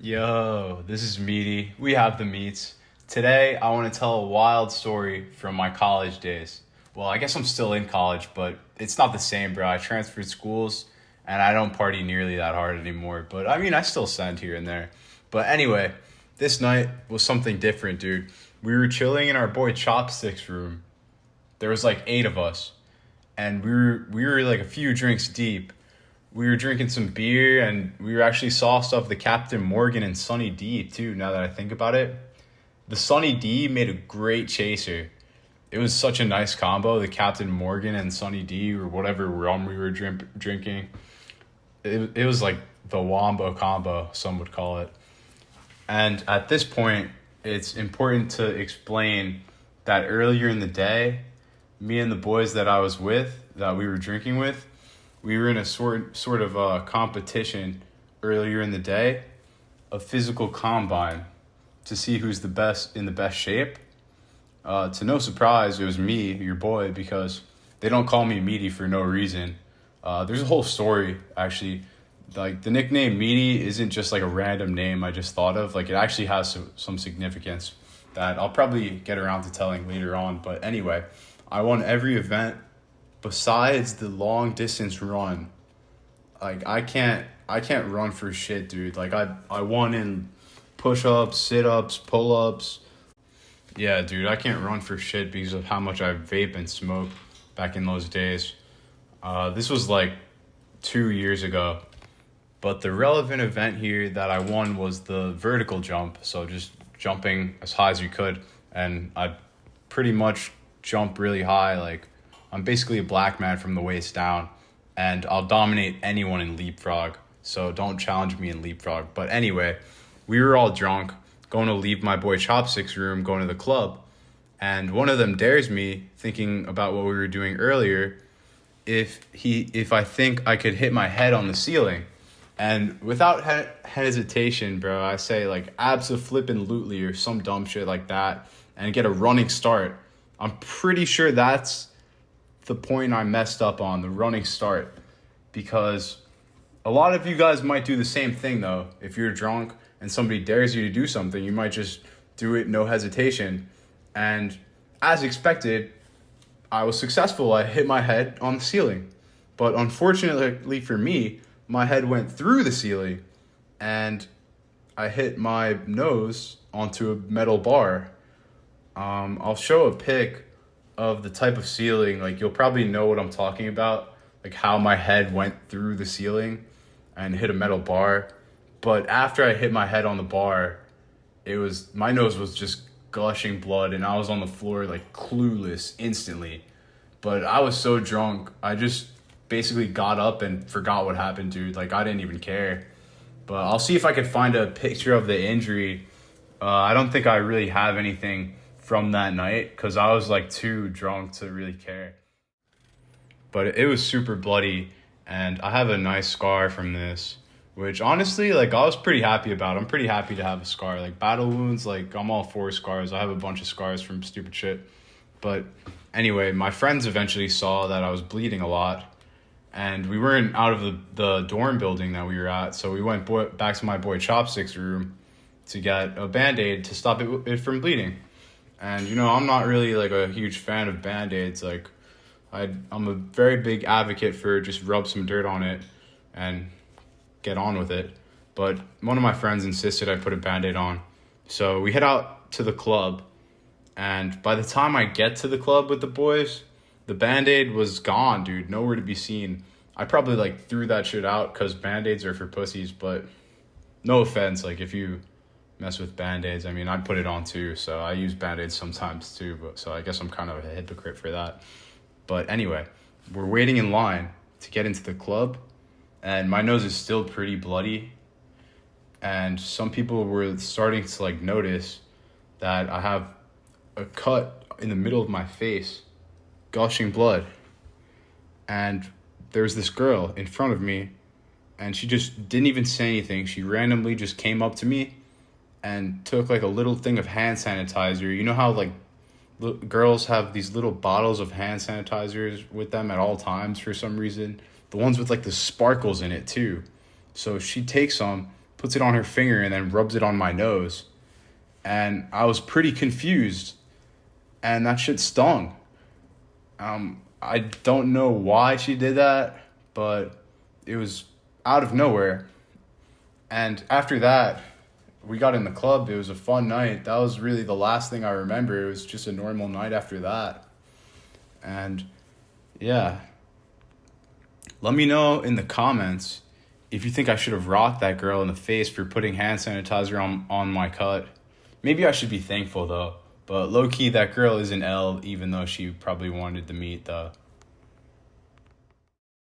Yo, this is Meaty. We have the meats. Today, I want to tell a wild story from my college days. Well, I guess I'm still in college, but it's not the same, bro. I transferred schools and I don't party nearly that hard anymore. But I mean, I still send here and there. But anyway, this night was something different, dude. We were chilling in our boy Chopstick's room. There was like 8 of us, and we were like a few drinks deep. We were drinking some beer, and we were actually sauced up the Captain Morgan and Sunny D too. Now that I think about it, the Sunny D made a great chaser. It was such a nice combo. The Captain Morgan and Sunny D, or whatever rum we were drinking. It was like the Wombo combo, some would call it. And at this point, it's important to explain that earlier in the day, me and the boys that I was with, that we were drinking with, we were in a sort of competition earlier in the day, a physical combine to see who's the best in the best shape. To no surprise, it was me, your boy, because they don't call me Meaty for no reason. There's a whole story, actually. Like, the nickname Meaty isn't just like a random name I just thought of. Like, it actually has some significance that I'll probably get around to telling later on. But anyway, I won every event besides the long distance run. Like, I can't run for shit, dude. Like, I won in push-ups, sit-ups, pull-ups. Yeah, dude, I can't run for shit because of how much I vape and smoke back in those days. This was like 2 years ago. But the relevant event here that I won was the vertical jump. So just jumping as high as you could. And I pretty much jump really high. Like, I'm basically a black man from the waist down. And I'll dominate anyone in leapfrog. So don't challenge me in leapfrog. But anyway, we were all drunk, going to leave my boy Chopstick's room, going to the club. And one of them dares me, thinking about what we were doing earlier, if I think I could hit my head on the ceiling. And without hesitation, bro, I say like abso-flippin' or some dumb shit like that and get a running start. I'm pretty sure that's the point I messed up on, the running start. Because a lot of you guys might do the same thing, though. If you're drunk and somebody dares you to do something, you might just do it, no hesitation. And as expected, I was successful. I hit my head on the ceiling. But unfortunately for me, my head went through the ceiling and I hit my nose onto a metal bar. I'll show a pic of the type of ceiling. Like, you'll probably know what I'm talking about, like how my head went through the ceiling and hit a metal bar. But after I hit my head on the bar, my nose was just gushing blood and I was on the floor like clueless instantly. But I was so drunk, I just basically got up and forgot what happened, dude. Like, I didn't even care. But I'll see if I could find a picture of the injury. I don't think I really have anything from that night because I was like too drunk to really care. But it was super bloody, and I have a nice scar from this, which honestly, like, I was pretty happy about. I'm pretty happy to have a scar. Like, battle wounds, like, I'm all for scars. I have a bunch of scars from stupid shit. But anyway, my friends eventually saw that I was bleeding a lot, and we weren't out of the dorm building that we were at, so we went back to my boy Chopstick's room to get a Band-Aid to stop it from bleeding. And, I'm not really, like, a huge fan of Band-Aids. Like, I'm a very big advocate for just rub some dirt on it and get on with it. But one of my friends insisted I put a Band-Aid on. So we head out to the club, and by the time I get to the club with the boys, the Band-Aid was gone, dude. Nowhere to be seen. I probably, like, threw that shit out because Band-Aids are for pussies, but no offense. Like, if you mess with Band-Aids, I mean, I put it on too, so I use Band-Aids sometimes too, so I guess I'm kind of a hypocrite for that. But anyway, we're waiting in line to get into the club, and my nose is still pretty bloody, and some people were starting to, like, notice that I have a cut in the middle of my face, gushing blood. And there was this girl in front of me, and she just didn't even say anything. She randomly just came up to me and took like a little thing of hand sanitizer. You know how like girls have these little bottles of hand sanitizers with them at all times for some reason? The ones with like the sparkles in it too. So she takes some, puts it on her finger and then rubs it on my nose. And I was pretty confused. And that shit stung. I don't know why she did that, but it was out of nowhere. And after that, we got in the club. It was a fun night. That was really the last thing I remember. It was just a normal night after that. And yeah, let me know in the comments if you think I should have rocked that girl in the face for putting hand sanitizer on my cut. Maybe I should be thankful though. But low key, that girl is an L, even though she probably wanted the meat though.